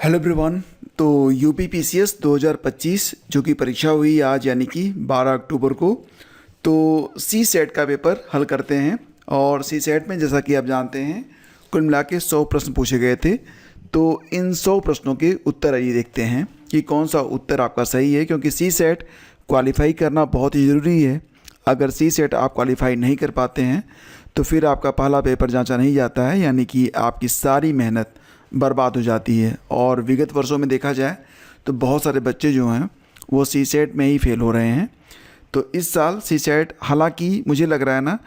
Hello everyone. तो UPPCS 2025 जो कि परीक्षा हुई आज यानी कि 12 अक्टूबर को, तो सी सेट का पेपर हल करते हैं। और सी सेट में जैसा कि आप जानते हैं कुल मिला के 100 प्रश्न पूछे गए थे। तो इन 100 प्रश्नों के उत्तर आइए देखते हैं कि कौन सा उत्तर आपका सही है, क्योंकि सी सेट क्वालिफाई करना बहुत ही ज़रूरी है। अगर सी सेट आप क्वालिफाई नहीं कर पाते हैं तो फिर आपका पहला पेपर जांचा नहीं जाता है, यानी कि आपकी सारी मेहनत बर्बाद हो जाती है। और विगत वर्षों में देखा जाए तो बहुत सारे बच्चे जो हैं वो सी सेट में ही फेल हो रहे हैं। तो इस साल सी सेट, हालांकि मुझे लग रहा है ना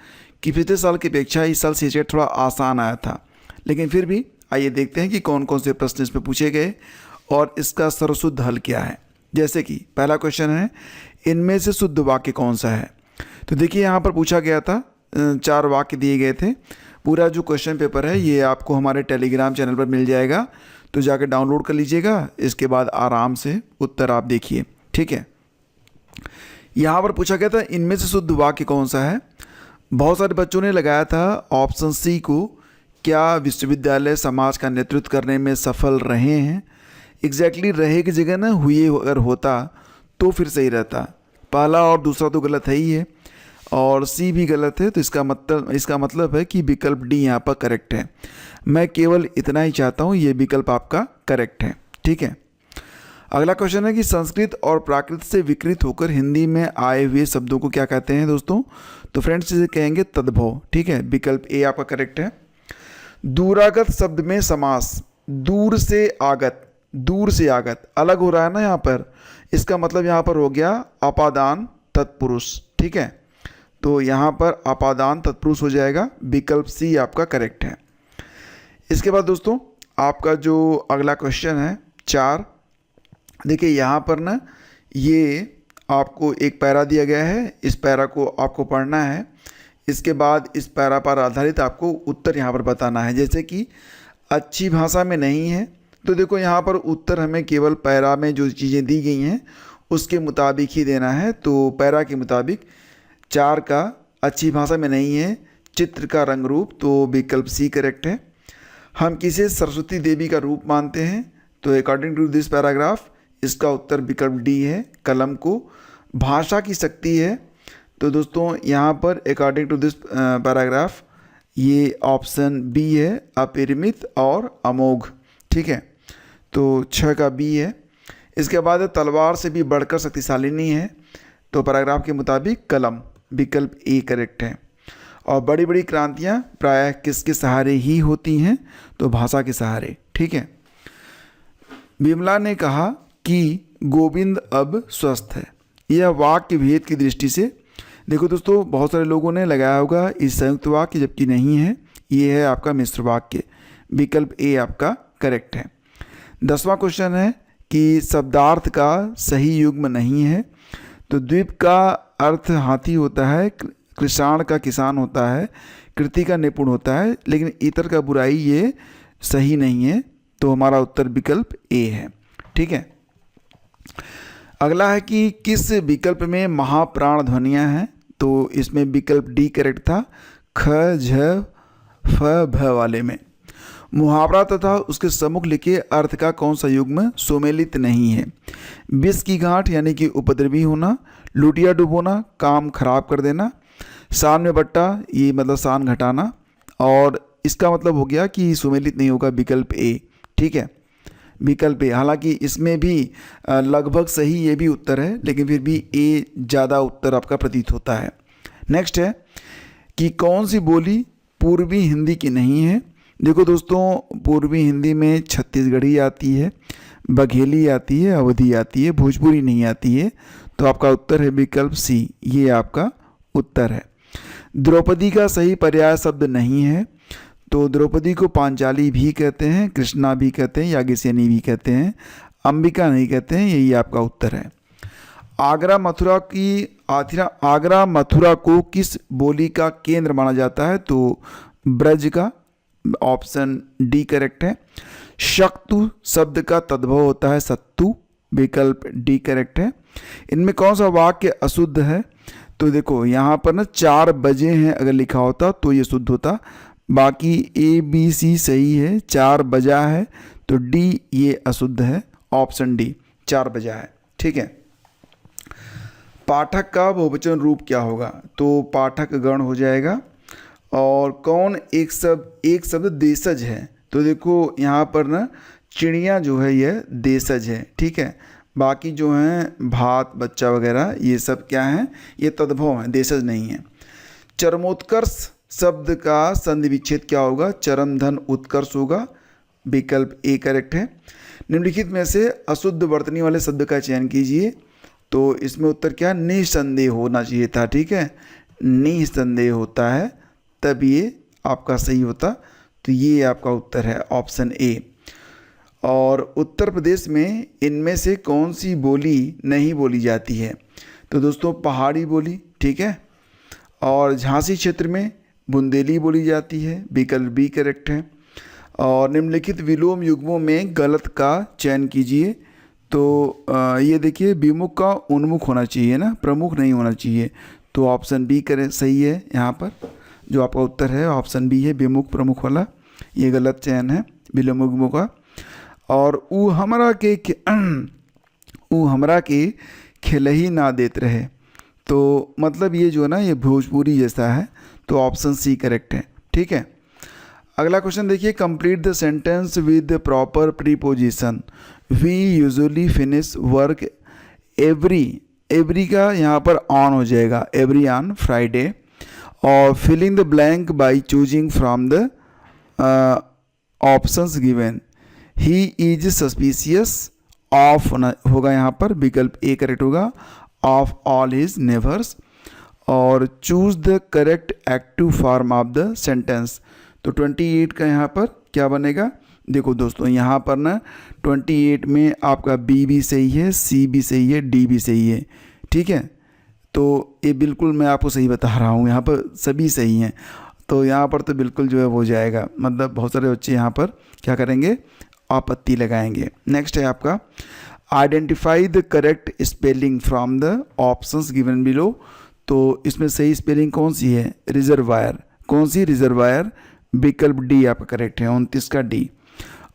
कि पिछले साल की अपेक्षा इस साल सी सेट थोड़ा आसान आया था, लेकिन फिर भी आइए देखते हैं कि कौन कौन से प्रश्न इसमें पूछे गए और इसका सर्वशुद्ध हल क्या है। जैसे कि पहला क्वेश्चन है, इनमें से शुद्ध वाक्य कौन सा है। तो देखिए यहाँ पर पूछा गया था, 4 वाक्य दिए गए थे। पूरा जो क्वेश्चन पेपर है ये आपको हमारे टेलीग्राम चैनल पर मिल जाएगा, तो जाकर डाउनलोड कर लीजिएगा। इसके बाद आराम से उत्तर आप देखिए, ठीक है। यहाँ पर पूछा गया था इनमें से शुद्ध वाक्य कौन सा है। बहुत सारे बच्चों ने लगाया था ऑप्शन सी को, क्या विश्वविद्यालय समाज का नेतृत्व करने में सफल रहे हैं। एग्जैक्टली रहे की जगह ना हुए अगर होता तो फिर सही रहता। पहला और दूसरा तो गलत है ही है और सी भी गलत है, तो इसका मतलब है कि विकल्प डी यहाँ पर करेक्ट है। मैं केवल इतना ही चाहता हूँ ये विकल्प आपका करेक्ट है, ठीक है। अगला क्वेश्चन है कि संस्कृत और प्राकृत से विकृत होकर हिंदी में आए हुए शब्दों को क्या कहते हैं दोस्तों। तो फ्रेंड्स इसे कहेंगे तद्भव, ठीक है। विकल्प ए आपका करेक्ट है। दूरागत शब्द में समास, दूर से आगत अलग हो रहा है ना यहाँ पर, इसका मतलब यहाँ पर हो गया अपादान तत्पुरुष, ठीक है। तो यहाँ पर अपादान तत्पुरुष हो जाएगा, विकल्प सी आपका करेक्ट है। इसके बाद दोस्तों आपका जो अगला क्वेश्चन है 4, देखिए यहाँ पर ना ये आपको एक पैरा दिया गया है, इस पैरा को आपको पढ़ना है। इसके बाद इस पैरा पर आधारित आपको उत्तर यहाँ पर बताना है। जैसे कि अच्छी भाषा में नहीं है, तो देखो यहाँ पर उत्तर हमें केवल पैरा में जो चीज़ें दी गई हैं उसके मुताबिक ही देना है। तो पैरा के मुताबिक 4 का अच्छी भाषा में नहीं है, चित्र का रंग रूप, तो विकल्प सी करेक्ट है। हम किसे सरस्वती देवी का रूप मानते हैं, तो अकॉर्डिंग टू दिस पैराग्राफ इसका उत्तर विकल्प डी है, कलम को भाषा की शक्ति है। तो दोस्तों यहाँ पर अकॉर्डिंग टू दिस पैराग्राफ ये ऑप्शन बी है, अपरिमित और अमोघ, ठीक है। तो 6 का बी है। इसके बाद तलवार से भी बढ़कर शक्तिशाली नहीं है, तो पैराग्राफ के मुताबिक कलम, विकल्प ए करेक्ट है। और बड़ी बड़ी क्रांतियाँ प्रायः किसके सहारे ही होती हैं, तो भाषा के सहारे, ठीक है। विमला ने कहा कि गोविंद अब स्वस्थ है। यह वाक्य भेद की दृष्टि से, देखो दोस्तों बहुत सारे लोगों ने लगाया होगा इस संयुक्त वाक्य, जबकि नहीं है, ये है आपका मिश्र वाक्य, विकल्प ए आपका करेक्ट है। 10वां क्वेश्चन है कि शब्दार्थ का सही युग्म नहीं है। तो द्वीप का अर्थ हाथी होता है, कृषाण का किसान होता है, कृति का निपुण होता है, लेकिन इतर का बुराई ये सही नहीं है। तो हमारा उत्तर विकल्प ए है, ठीक है। अगला है कि किस विकल्प में महाप्राण ध्वनियाँ हैं। तो इसमें विकल्प डी करेक्ट था, ख झ फ भ वाले में। मुहावरा तथा उसके सम्मुख लिखे अर्थ का कौन सा युग्म सुमेलित नहीं है। विष की गांठ यानी कि उपद्रवी होना, लुटिया डुबोना, काम खराब कर देना, शान में बट्टा ये मतलब शान घटाना, और इसका मतलब हो गया कि सुमेलित नहीं होगा, विकल्प ए, ठीक है। विकल्प ए, हालांकि इसमें भी लगभग सही ये भी उत्तर है, लेकिन फिर भी ए ज़्यादा उत्तर आपका प्रतीत होता है। नेक्स्ट है कि कौन सी बोली पूर्वी हिंदी की नहीं है। देखो दोस्तों पूर्वी हिंदी में छत्तीसगढ़ी आती है, बघेली आती है, अवधी आती है, भोजपुरी नहीं आती है। तो आपका उत्तर है विकल्प सी, ये आपका उत्तर है। द्रौपदी का सही पर्याय शब्द नहीं है। तो द्रौपदी को पांचाली भी कहते हैं, कृष्णा भी कहते हैं, याज्ञसेनी भी कहते हैं, अंबिका नहीं कहते हैं, यही आपका उत्तर है। आगरा मथुरा को किस बोली का केंद्र माना जाता है। तो ब्रज का, ऑप्शन डी करेक्ट है। शक्तु शब्द का तद्भव होता है सत्तु, विकल्प डी करेक्ट है। इनमें कौन सा वाक्य अशुद्ध है। तो देखो यहाँ पर ना 4 बजे हैं अगर लिखा होता तो ये शुद्ध होता, बाकी ए बी सी सही है, 4 बजा है तो डी ये अशुद्ध है, ऑप्शन डी 4 बजा है। ठीक है। पाठक का बहुवचन रूप क्या होगा? तो पाठक गण हो जाएगा। और कौन एक शब्द देशज है? तो देखो यहाँ पर ना चिड़िया जो है यह देशज है। ठीक है। बाकी जो हैं भात, बच्चा वगैरह ये सब क्या हैं? ये तद्भव हैं, देशज नहीं है। चरमोत्कर्ष शब्द का संधि विच्छेद क्या होगा? चरम धन उत्कर्ष होगा, विकल्प ए करेक्ट है। निम्नलिखित में से अशुद्ध वर्तनी वाले शब्द का चयन कीजिए। तो इसमें उत्तर क्या? निसंदेह होना चाहिए था। ठीक है, निसंदेह होता है तब ये आपका सही होता। तो ये आपका उत्तर है ऑप्शन ए। और उत्तर प्रदेश में इनमें से कौन सी बोली नहीं बोली जाती है? तो दोस्तों पहाड़ी बोली, ठीक है। और झांसी क्षेत्र में बुंदेली बोली जाती है, विकल्प बी करेक्ट है। और निम्नलिखित विलोम युग्मों में गलत का चयन कीजिए। तो ये देखिए विमुख का उन्मुख होना चाहिए ना, प्रमुख नहीं होना चाहिए। तो ऑप्शन बी करें सही है। यहाँ पर जो आपका उत्तर है ऑप्शन बी है, विमुख प्रमुख वाला। ये गलत चयन है विलोम युग्मों का। और ऊ हमरा के खिलही ना देत रहे, तो मतलब ये जो है ना ये भोजपुरी जैसा है। तो ऑप्शन सी करेक्ट है। ठीक है। अगला क्वेश्चन देखिए, complete the sentence with proper preposition. We usually finish work every का यहाँ पर ऑन हो जाएगा, एवरी ऑन फ्राइडे। और filling the blank by choosing from the options given. He is suspicious of होगा यहाँ पर, विकल्प ए करेक्ट होगा, ऑफ ऑल हिज नेबर्स। और choose the correct active form of the sentence. तो 28 का यहाँ पर क्या बनेगा? देखो दोस्तों यहाँ पर ना 28 में आपका बी भी सही है, सी भी सही है, डी भी सही है। ठीक है। तो ये बिल्कुल मैं आपको सही बता रहा हूँ, यहाँ पर सभी सही हैं। तो यहाँ पर तो बिल्कुल जो है हो जाएगा, मतलब बहुत सारे बच्चे यहाँ पर क्या करेंगे? आपत्ति लगाएंगे। नेक्स्ट है आपका identify the correct spelling from the options given below. तो इसमें सही स्पेलिंग कौन सी है? रिजर्वायर। कौन सी? रिजर्वायर, विकल्प डी आपका करेक्ट है, 29 का डी।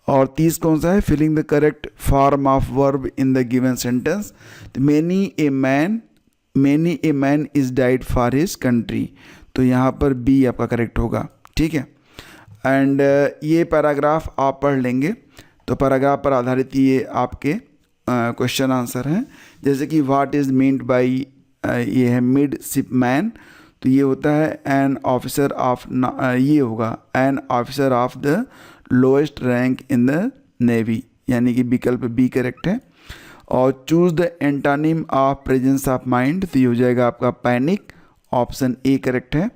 और 30 कौन सा है? Filling the correct form of verb in the given sentence. Many a man is died for his country. तो यहाँ पर बी आपका करेक्ट होगा। ठीक है। एंड ये पैराग्राफ आप पढ़ लेंगे। तो पैराग्राफ पर आधारित ये आपके क्वेश्चन आंसर हैं। जैसे कि व्हाट इज़ मीन्ड बाई, ये है मिडशिपमैन। तो ये होता है एन ऑफिसर ऑफ, ये होगा an officer of the lowest rank in the navy, यानी कि विकल्प बी करेक्ट है। और choose the antonym of presence of mind. तो ये हो जाएगा आपका पैनिक, ऑप्शन ए करेक्ट है।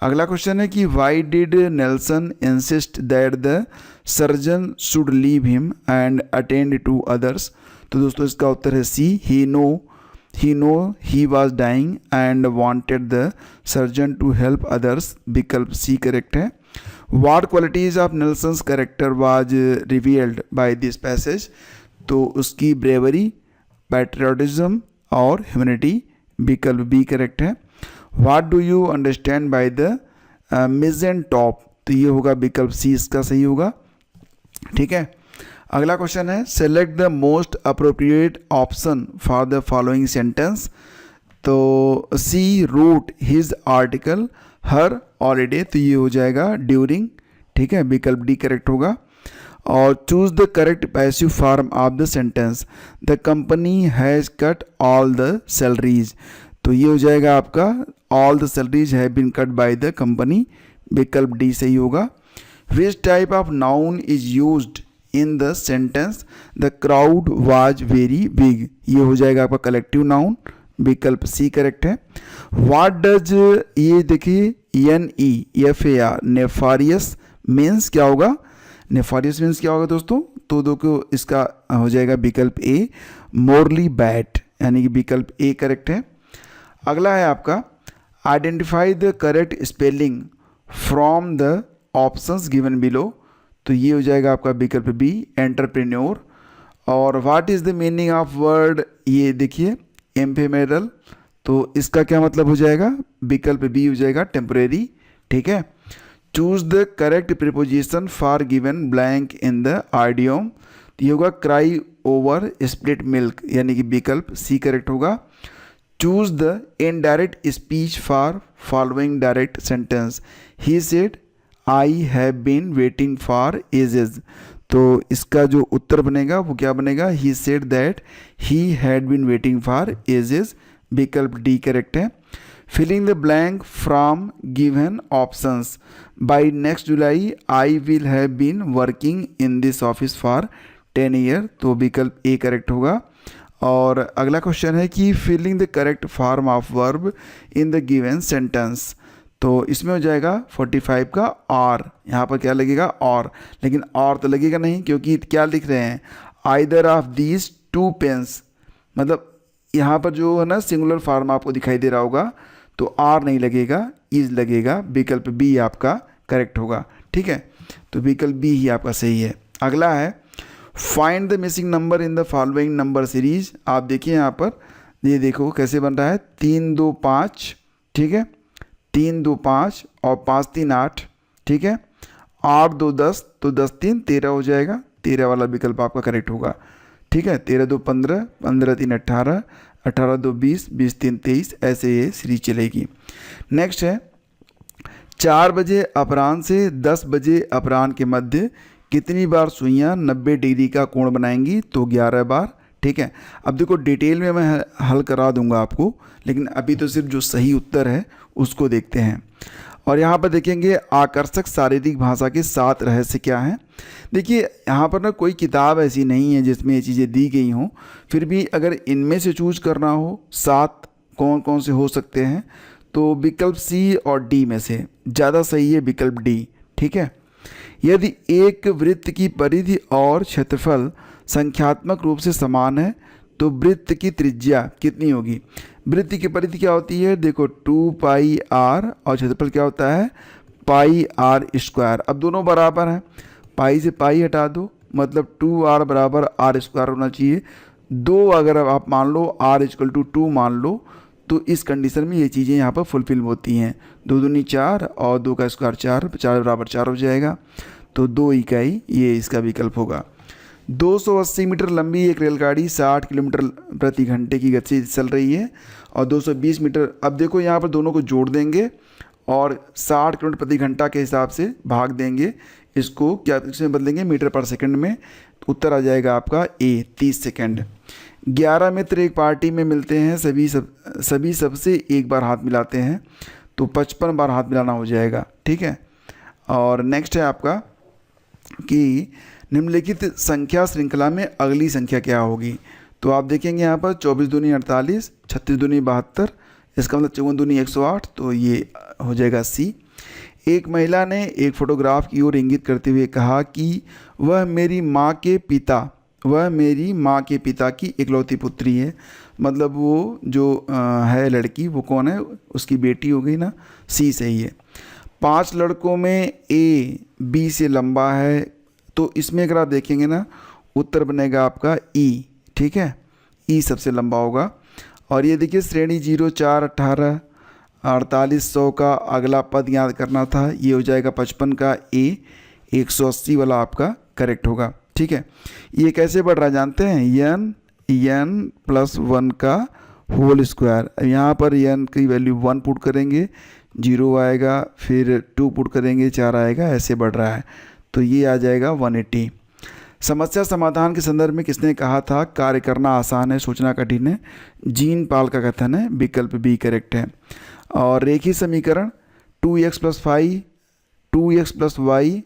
अगला क्वेश्चन है कि why did Nelson insist that the surgeon should leave him and attend to others. तो दोस्तों इसका उत्तर है सी, he was dying and wanted the surgeon to help others, विकल्प सी करेक्ट है। What qualities of Nelson's character was revealed by this passage? तो उसकी bravery, patriotism और humanity, विकल्प बी करेक्ट है। What do you understand by the midget top? तो ये होगा विकल्प सी इसका सही होगा। ठीक है। अगला क्वेश्चन है select the most appropriate option for the following sentence. तो सी रूट हिज आर्टिकल हर हॉलीडे। तो ये हो जाएगा ड्यूरिंग। ठीक है, विकल्प डी करेक्ट होगा। और choose the correct passive form of the sentence. The company has cut all the salaries. तो ये हो जाएगा आपका all the salaries have been cut by the company, विकल्प डी सही होगा। Which type of noun is used in the sentence the crowd was very big. ये हो जाएगा आपका कलेक्टिव नाउन, विकल्प सी करेक्ट है। व्हाट डज, ये देखिए NEFAR नेफारियस मीन्स क्या होगा? नेफारियस मीन्स क्या होगा दोस्तों? तो देखो इसका हो जाएगा विकल्प ए मोरली बैड, यानी कि विकल्प ए करेक्ट है। अगला है आपका identify the correct spelling from the options given below. तो ये हो जाएगा आपका विकल्प बी एंटरप्रेन्योर। और what is the meaning of word, ये देखिए एम्फेमेरल। तो इसका क्या मतलब हो जाएगा? विकल्प बी हो जाएगा टेम्परेरी। ठीक है। Choose the correct preposition for given blank in the idiom. तो ये होगा क्राई ओवर स्प्लिट मिल्क, यानी कि विकल्प सी करेक्ट होगा। Choose the indirect speech for following direct sentence. He said I have been waiting for ages. तो इसका जो उत्तर बनेगा वो क्या बनेगा, he said that he had been waiting for ages, विकल्प डी करेक्ट है। Filling the blank from given options. By next July I will have been working in this office for 10 year, तो विकल्प ए करेक्ट होगा। और अगला question है कि filling the correct form of verb in the given sentence. तो इसमें हो जाएगा 45 का और, यहाँ पर क्या लगेगा और, लेकिन और तो लगेगा नहीं क्योंकि क्या लिख रहे हैं, either of these two pens, मतलब यहाँ पर जो है ना सिंगुलर फॉर्म आपको दिखाई दे रहा होगा, तो आर नहीं लगेगा, इज लगेगा, विकल्प बी आपका करेक्ट होगा। ठीक है, तो विकल्प बी ही आपका सही है। अगला है find the missing number in the following number series. आप देखिए यहाँ पर, ये देखो कैसे बन रहा है, 3 2 5, ठीक है, 3 2 5 और 5 3 8, ठीक है, 8 2 10, तो 10 3 13 हो जाएगा, 13 वाला विकल्प आपका करेक्ट होगा। ठीक है, 13 2 15, 15 3 18, 18 2 20, 20 3 23, ऐसे ये सीरीज चलेगी। नेक्स्ट है 4 बजे अपराह्न से 10 बजे अपराह्न के मध्य कितनी बार सुइयाँ 90 डिग्री का कोण बनाएंगी, तो 11 बार। ठीक है, अब देखो डिटेल में मैं हल करा दूंगा आपको, लेकिन अभी तो सिर्फ जो सही उत्तर है उसको देखते हैं। और यहाँ पर देखेंगे आकर्षक शारीरिक भाषा के 7 रहस्य क्या हैं। देखिए यहाँ पर ना कोई किताब ऐसी नहीं है जिसमें ये चीज़ें दी गई हों, फिर भी अगर इनमें से चूज करना हो 7 कौन कौन से हो सकते हैं, तो विकल्प सी और डी में से ज़्यादा सही है विकल्प डी। ठीक है, यदि एक वृत्त की परिधि और क्षेत्रफल संख्यात्मक रूप से समान है तो वृत्त की त्रिज्या कितनी होगी। वृत्त की परिधि क्या होती है, देखो 2 पाई आर, और क्षेत्रफल क्या होता है पाई आर स्क्वायर। अब दोनों बराबर हैं, पाई से पाई हटा दो, मतलब 2r बराबर आर स्क्वायर होना चाहिए। 2 अगर आप मान लो r इक्वल टू 2 मान लो, तो इस कंडीशन में ये चीज़ें यहाँ पर फुलफिल होती हैं। 2 दूनी 4 और 2 का स्क्वायर 4, 4 बराबर 4 हो जाएगा, तो 2 इकाई ये इसका विकल्प होगा। 280 मीटर लंबी एक रेलगाड़ी 60 किलोमीटर प्रति घंटे की गति से चल रही है, और 220 मीटर, अब देखो यहाँ पर दोनों को जोड़ देंगे और 60 किलोमीटर प्रति घंटा के हिसाब से भाग देंगे, इसको क्या इसमें बदलेंगे मीटर पर सेकंड में, तो उत्तर आ जाएगा आपका ए 30 सेकंड। 11 मित्र एक पार्टी में मिलते हैं, सभी सबसे एक बार हाथ मिलाते हैं, तो 55 बार हाथ मिलाना हो जाएगा। ठीक है, और नेक्स्ट है आपका कि निम्नलिखित संख्या श्रृंखला में अगली संख्या क्या होगी। तो आप देखेंगे यहाँ पर 24 दूनी 48, 36 दूनी 72, इसका मतलब 54 दूनी 108, तो ये हो जाएगा सी। एक महिला ने एक फोटोग्राफ की ओर इंगित करते हुए कहा कि वह मेरी माँ के पिता की इकलौती पुत्री है, मतलब वो जो है लड़की वो कौन है, उसकी बेटी हो गई ना, सी सही है। 5 लड़कों में ए बी से लंबा है, तो इसमें अगर आप देखेंगे ना उत्तर बनेगा आपका ई। ठीक है, ई सबसे लंबा होगा। और ये देखिए श्रेणी 0 4 18 48 100 का अगला पद याद करना था, ये हो जाएगा 55 का ए, 180 वाला आपका करेक्ट होगा। ठीक है, ये कैसे बढ़ रहा है जानते हैं, n प्लस 1 का होल स्क्वायर। यहाँ पर n की वैल्यू 1 पुट करेंगे 0 आएगा, फिर 2 पुट करेंगे 4 आएगा, ऐसे बढ़ रहा है, तो ये आ जाएगा 180। समस्या समाधान के संदर्भ में किसने कहा था कार्य करना आसान है सोचना कठिन है, जीन पाल का कथन है, विकल्प बी करेक्ट है। और रेखीय समीकरण 2x + 5 2x + y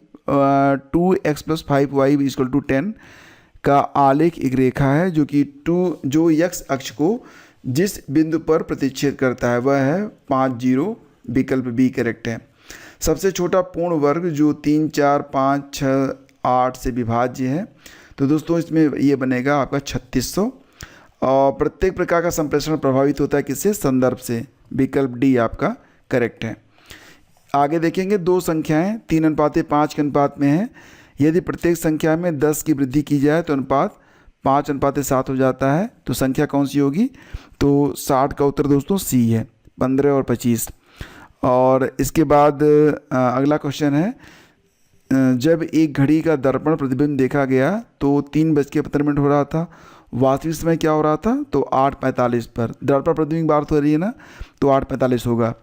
2x + 5y = 10 का आलेख एक रेखा है जो x अक्ष को जिस बिंदु पर प्रतिच्छेद करता है वह है 5 0, विकल्प बी करेक्ट है। सबसे छोटा पूर्ण वर्ग जो 3 4 5 6 8 से विभाज्य है, तो दोस्तों इसमें ये बनेगा आपका 3600। और प्रत्येक प्रकार का संप्रेषण प्रभावित होता है किससे, संदर्भ से, विकल्प डी आपका करेक्ट है। आगे देखेंगे 2 संख्याएं 3:5 के अनुपात में है, यदि प्रत्येक संख्या में 10 की वृद्धि की जाए तो अनुपात 5:7 हो जाता है, तो संख्या कौन सी होगी, तो 60 का उत्तर दोस्तों सी है, 15 और 25। और इसके बाद अगला क्वेश्चन है, जब एक घड़ी का दर्पण प्रतिबिंब देखा गया तो 3:15 हो रहा था, वास्तविक समय क्या हो रहा था? तो 8:45 पर। दर्पण प्रतिबिंब बात हो रही है ना, तो 8:45 होगा।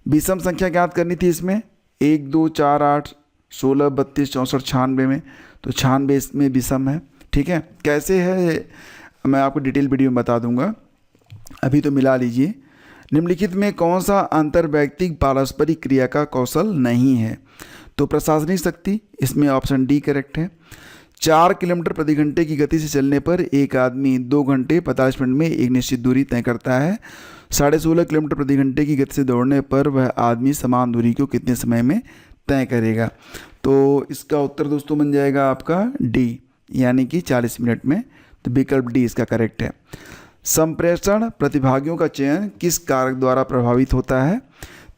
विषम संख्या ज्ञात करनी थी इसमें, 1 2 4 8 16 32 64 96 में, तो 96 इसमें विषम है। ठीक है, कैसे है मैं आपको डिटेल वीडियो में बता दूंगा, अभी तो मिला लीजिए। निम्नलिखित में कौन सा अंतर्वैयक्तिक पारस्परिक क्रिया का कौशल नहीं है? तो प्रशासनिक शक्ति, इसमें ऑप्शन डी करेक्ट है। 4 किलोमीटर प्रति घंटे की गति से चलने पर एक आदमी 2 घंटे 45 मिनट में एक निश्चित दूरी तय करता है। 16.5 किलोमीटर प्रति घंटे की गति से दौड़ने पर वह आदमी समान दूरी को कितने समय में तय करेगा? तो इसका उत्तर दोस्तों बन जाएगा आपका डी, यानी कि 40 मिनट में। तो विकल्प डी इसका करेक्ट है। संप्रेषण प्रतिभागियों का चयन किस कारक द्वारा प्रभावित होता है?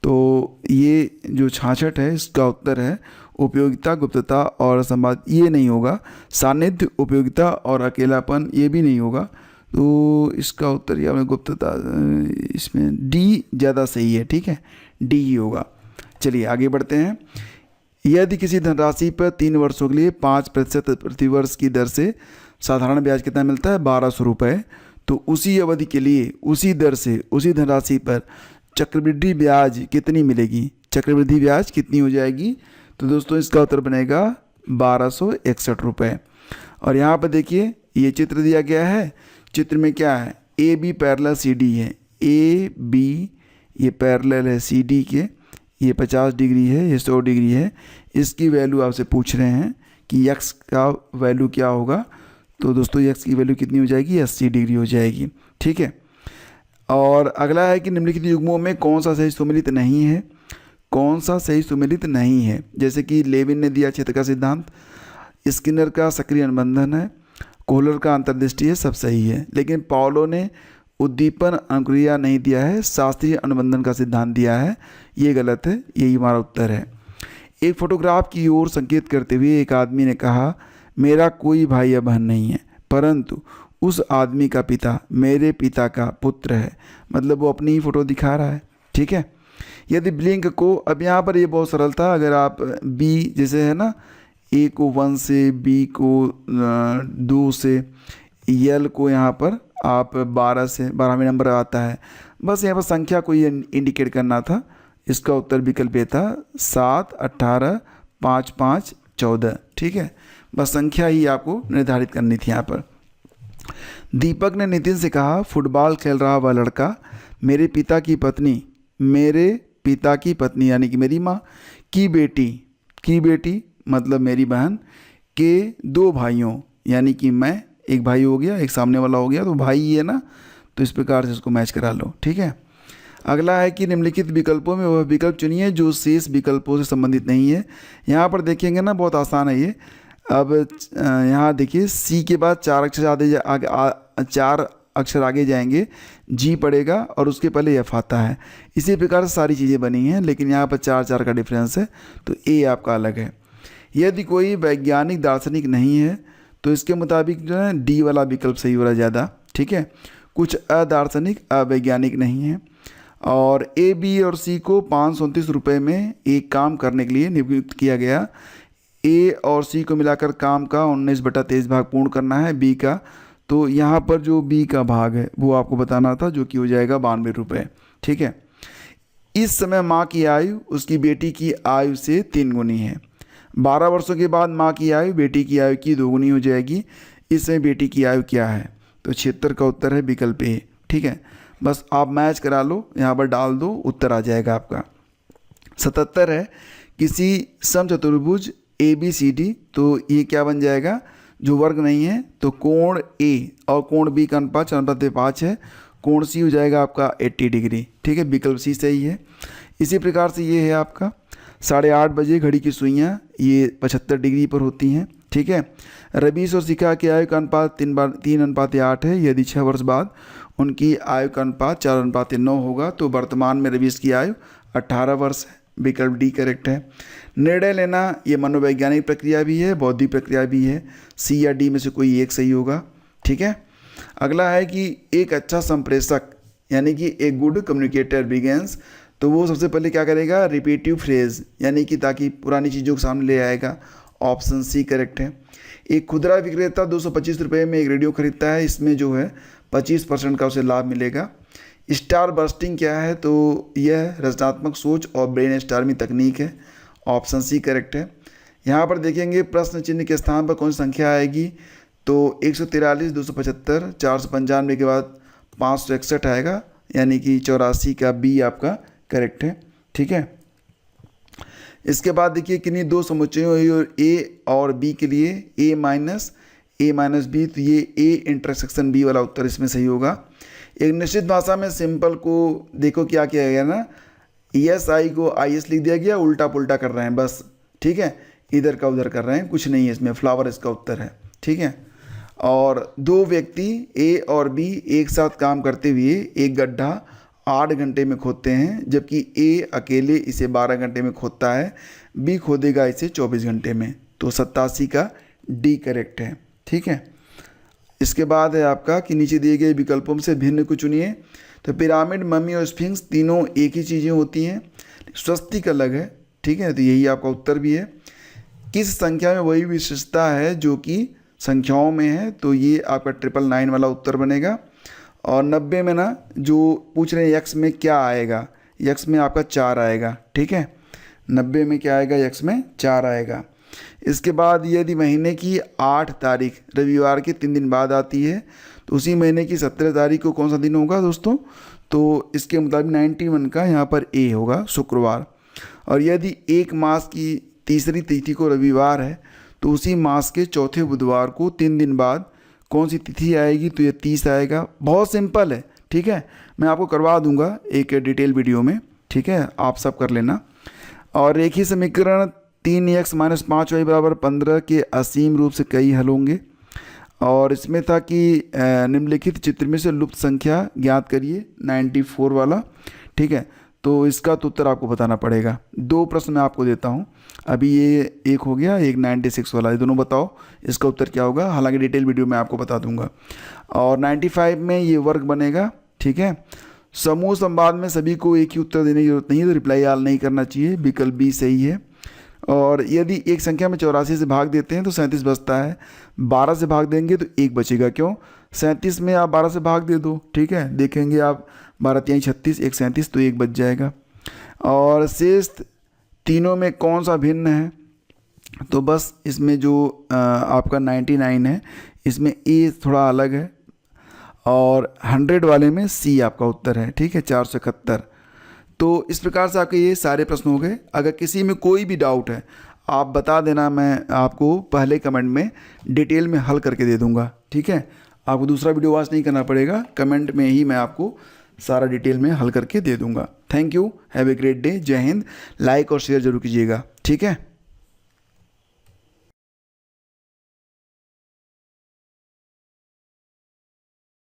तो ये जो 66 है इसका उत्तर है उपयोगिता, गुप्तता और संवाद। ये नहीं होगा। सानिध्य, उपयोगिता और अकेलापन, ये भी नहीं होगा। तो इसका उत्तर या गुप्तता, इसमें डी ज़्यादा सही है। ठीक है, डी ही होगा। चलिए आगे बढ़ते हैं। यदि किसी धनराशि पर 3 वर्षों के लिए 5% प्रतिवर्ष की दर से साधारण ब्याज कितना मिलता है? 1200 रुपये। तो उसी अवधि के लिए उसी दर से उसी धनराशि पर चक्रवृद्धि ब्याज कितनी मिलेगी? चक्रवृद्धि ब्याज कितनी हो जाएगी? तो दोस्तों इसका उत्तर बनेगा 1261 रुपये। और यहाँ पर देखिए ये चित्र दिया गया है। चित्र में क्या है? A B parallel C D है। ए बी ये पैरेलल है सी डी के, ये 50 डिग्री है, ये 100 डिग्री है। इसकी वैल्यू आपसे पूछ रहे हैं कि यक्स का वैल्यू क्या होगा? तो दोस्तों यक्स की वैल्यू कितनी हो जाएगी? 80 डिग्री हो जाएगी। ठीक है, और अगला है कि निम्नलिखित युग्मों में कौन सा सही सुमेलित नहीं है? कौन सा सही सुमेलित नहीं है? जैसे कि लेविन ने दिया क्षेत्र का सिद्धांत, स्किनर का सक्रिय अनुबंधन है, कोहलर का अंतर्दृष्टि है, सब सही है। लेकिन पॉलो ने उद्दीपन अनुक्रिया नहीं दिया है, शास्त्रीय अनुबंधन का सिद्धांत दिया है, ये गलत है। यही हमारा उत्तर है। एक फोटोग्राफ की ओर संकेत करते हुए एक आदमी ने कहा, मेरा कोई भाई या बहन नहीं है, परंतु उस आदमी का पिता मेरे पिता का पुत्र है। मतलब वो अपनी ही फोटो दिखा रहा है। ठीक है, यदि ब्लिंक को, अब यहाँ पर ये बहुत सरल था। अगर आप बी जैसे है ना, ए को 1 से, बी को 2 से, यल को यहाँ पर आप 12 से, 12वें नंबर आता है। बस यहाँ पर संख्या को ये इंडिकेट करना था। इसका उत्तर विकल्प ये था 7 18 5 5 14। ठीक है, बस संख्या ही आपको निर्धारित करनी थी यहाँ पर। दीपक ने नितिन से कहा, फुटबॉल खेल रहा वह लड़का मेरे पिता की पत्नी यानी कि मेरी माँ की बेटी मतलब मेरी बहन के 2 भाइयों यानी कि मैं, एक भाई हो गया, एक सामने वाला हो गया, तो भाई ही है ना, तो इस प्रकार से इसको मैच करा लो। ठीक है, अगला है कि निम्नलिखित विकल्पों में वह विकल्प चुनिए जो शेष विकल्पों से संबंधित नहीं है। यहाँ पर देखेंगे ना, बहुत आसान है ये। अब यहाँ देखिए सी के बाद 4 अक्षर आगे जाएंगे, जी पड़ेगा और उसके पहले एफ आता है। इसी प्रकार से सारी चीज़ें बनी हैं, लेकिन यहाँ पर 4 का डिफरेंस है, तो ए आपका अलग है। यदि कोई वैज्ञानिक दार्शनिक नहीं है तो इसके मुताबिक जो है डी वाला विकल्प सही हो रहा है ज़्यादा। ठीक है, कुछ अदार्शनिक अवैज्ञानिक नहीं है। और ए, बी और सी को 529 रुपये में एक काम करने के लिए नियुक्त किया गया। ए और सी को मिलाकर काम का 19/23 भाग पूर्ण करना है बी का। तो यहाँ पर जो बी का भाग है वो आपको बताना था, जो कि हो जाएगा 92 रुपये। ठीक है, इस समय माँ की आयु उसकी बेटी की आयु से 3 गुनी है। 12 वर्षों के बाद माँ की आयु बेटी की आयु की 2 गुनी हो जाएगी। इस समय बेटी की आयु क्या है? तो 76 का उत्तर है विकल्प ए। ठीक है, बस आप मैच करा लो, यहाँ पर डाल दो, उत्तर आ जाएगा आपका। 77 है किसी समचतुर्भुज ABCD, तो ये क्या बन जाएगा? जो वर्ग नहीं है तो कोण ए और कोण बी का अनुपात 4/5 है। कोण सी हो जाएगा आपका 80 डिग्री। ठीक है, विकल्प सी सही है। इसी प्रकार से ये है आपका 8:30 बजे घड़ी की सुइयाँ ये 75 डिग्री पर होती हैं। ठीक है, रवीश और शिखा की आयु का अनुपात 3:8 है। यदि 6 वर्ष बाद उनकी आयु का अनुपात 4:9 होगा तो वर्तमान में रवीश की आयु 18 वर्ष है। विकल्प डी करेक्ट है। निर्णय लेना ये मनोवैज्ञानिक प्रक्रिया भी है, बौद्धिक प्रक्रिया भी है। सी या डी में से कोई एक सही होगा। ठीक है, अगला है कि एक अच्छा संप्रेषक यानी कि ए गुड कम्युनिकेटर बिगेन्स तो वो सबसे पहले क्या करेगा, रिपीटिव फ्रेज, यानी कि ताकि पुरानी चीज़ों को सामने ले आएगा। ऑप्शन सी करेक्ट है। एक खुदरा विक्रेता 225 रुपये में एक रेडियो खरीदता है, इसमें जो है 25% का उसे लाभ मिलेगा। स्टार बर्स्टिंग क्या है, तो यह रचनात्मक सोच और ब्रेन स्टार्मिंग तकनीक है। ऑप्शन सी करेक्ट है। यहाँ पर देखेंगे प्रश्न चिन्ह के स्थान पर कौन सी संख्या आएगी, तो 143, 275, 495 के बाद 561 आएगा, यानी कि 84 का बी आपका करेक्ट है। ठीक है। इसके बाद देखिए किन्हीं दो समुच्चयों ए और बी के लिए ए माइनस बी, तो ये ए इंटरसेक्शन बी वाला उत्तर इसमें सही होगा। एक निश्चित भाषा में सिंपल को देखो क्या किया गया ना, एस आई को आई एस लिख दिया गया, उल्टा पुल्टा कर रहे हैं बस। ठीक है, इधर का उधर कर रहे हैं, कुछ नहीं है इसमें, फ्लावर इसका उत्तर है। ठीक है। और दो व्यक्ति ए और बी एक साथ काम करते हुए एक गड्ढा 8 घंटे में खोदते हैं, जबकि ए अकेले इसे 12 घंटे में खोदता है, बी खोदेगा इसे 24 घंटे में। तो 87 का डी करेक्ट है। ठीक है। इसके बाद है आपका कि नीचे दिए गए विकल्पों से भिन्न को चुनिए। तो पिरामिड, मम्मी और स्फिंक्स तीनों एक ही चीज़ें होती हैं, स्वस्तिक अलग है। ठीक है, तो यही आपका उत्तर भी है। किस संख्या में वही विशेषता है जो कि संख्याओं में है, तो ये आपका 999 वाला उत्तर बनेगा। और 90 में ना जो पूछ रहे हैं यक्स में क्या आएगा, यक्स में आपका 4 आएगा। ठीक है, 90 में क्या आएगा, यक्स में 4 आएगा। इसके बाद यदि महीने की 8 तारीख रविवार के 3 दिन बाद आती है, तो उसी महीने की 17 तारीख को कौन सा दिन होगा दोस्तों, तो इसके मुताबिक 91 का यहाँ पर ए होगा, शुक्रवार। और यदि एक मास की तीसरी तिथि को रविवार है, तो उसी मास के चौथे बुधवार को 3 दिन बाद कौन सी तिथि आएगी, तो ये 30 आएगा। बहुत सिंपल है। ठीक है, मैं आपको करवा दूंगा एक डिटेल वीडियो में। ठीक है, आप सब कर लेना। और एक ही समीकरण 3x - 5y = 15 के असीम रूप से कई हल होंगे। और इसमें था कि निम्नलिखित चित्र में से लुप्त संख्या ज्ञात करिए, 94 वाला। ठीक है, तो इसका तो उत्तर आपको बताना पड़ेगा। 2 प्रश्न मैं आपको देता हूँ, अभी ये एक हो गया, एक 96 वाला, ये दोनों बताओ इसका उत्तर क्या होगा। हालांकि डिटेल वीडियो में आपको बता दूंगा। और 95 में ये वर्ग बनेगा। ठीक है। समूह संवाद में सभी को एक ही उत्तर देने की जरूरत नहीं है, तो रिप्लाई आल नहीं करना चाहिए, विकल्प बी सही है। और यदि एक संख्या में 84 से भाग देते हैं तो 37 बचता है, 12 से भाग देंगे तो 1 बचेगा। क्यों, 37 में आप 12 से भाग दे दो। ठीक है, देखेंगे आप 12 × 3 = 36, 1 37, तो 1 बच जाएगा। और शेष तीनों में कौन सा भिन्न है, तो बस इसमें जो आपका 99 है, इसमें ए थोड़ा अलग है। और 100 वाले में सी आपका उत्तर है। ठीक है, 471। तो इस प्रकार से आपके ये सारे प्रश्न हो गए। अगर किसी में कोई भी डाउट है आप बता देना, मैं आपको पहले कमेंट में डिटेल में हल करके दे दूंगा। ठीक है, आपको दूसरा वीडियो वॉच नहीं करना पड़ेगा, कमेंट में ही मैं आपको सारा डिटेल में हल करके दे दूंगा। Thank you, have a great day, जय हिंद। लाइक और शेयर जरूर कीजिएगा। ठीक है।